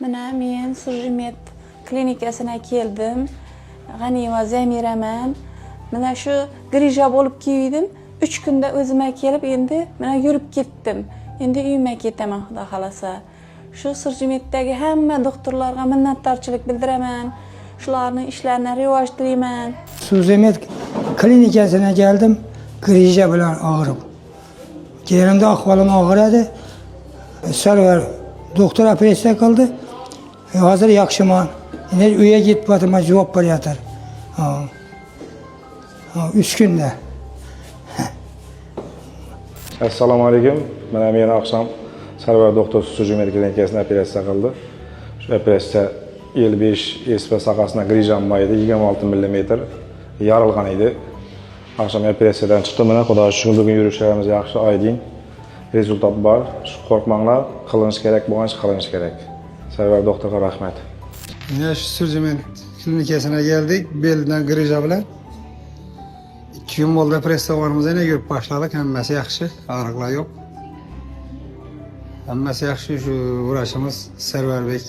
Mana men Surjimet klinikasına keldim. G'aniyeva Zamiraman. Mana shu grija bo'lib keldim. 3 kunda o'zimga kelib, endi mana yurib ketdim. Endi uyimga ketaman, xudo xolasa. Shu Surjimetdagi hamma doktorlarga minnatdorchilik bildiraman. Shularning ishlarini rivoj tilayman. Surjimet klinikasına geldim. Grija bilan og'rib. Yerimde ahvolim og'ir edi. Sarvar doktor operatsiya qildi. Hozir yaxshiman. Endi uyga ketib o'tiraman, javob beryotir. 3 kunda. Assalomu alaykum. Mana men oqshom Sarvar doktor Surjimet klinikasida operatsiya qildi. Shu operatsiya 55 SP sohasida grijam bor edi, 26 mm yorilgan edi. Akşam operatsiyadan chiqdim, mana xudo shukr, bugun yurishlarimiz yaxshi, oydin. Rezultat bor. Qo'rqmanglar, qilinish kerak bo'lgan ish qilinish kerak. Sarvar doktorga rahmat. Yine şu Surjimet klinikasına geldik. Belden grija bilan. 2 gün oldu operatsiyalarımıza yine görüp başladık. Hemmesi yaxşı, ağrıqlar yok. Hemmesi yaxşı, şu uğraşımız Sarvar Bey.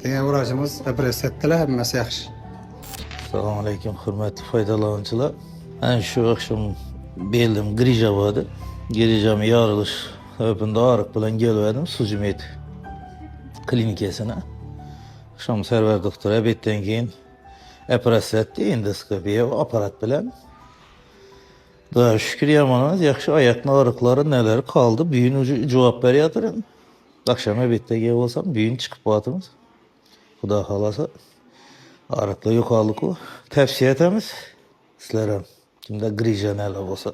Degan uğraşımız operatsiya ettiler, hemmesi yaxşı. Assalomu alaykum, hurmatli foydalanuvchilar. Ana shu akşam beldim grija bo'ldi. Grijam yorilish sababida og'riq bilan kelgandim Surjimet klinikasına. Akşam Sarvar doktor obeddan keyin operatsiya etdi, endoskopiya va aparat bilan. Xudoga shukr, yomonimiz yaxshi, oyoqning og'riqlari neler qoldi, bugun javob beryotir. Akşam obeddan keyin bo'lsam, bugun chiqib qolamiz. Xudo xolasa og'riqlar yo'qoldi-ku. Tavsiya etamiz sizlar ham. Kimda grija neler bo'lsa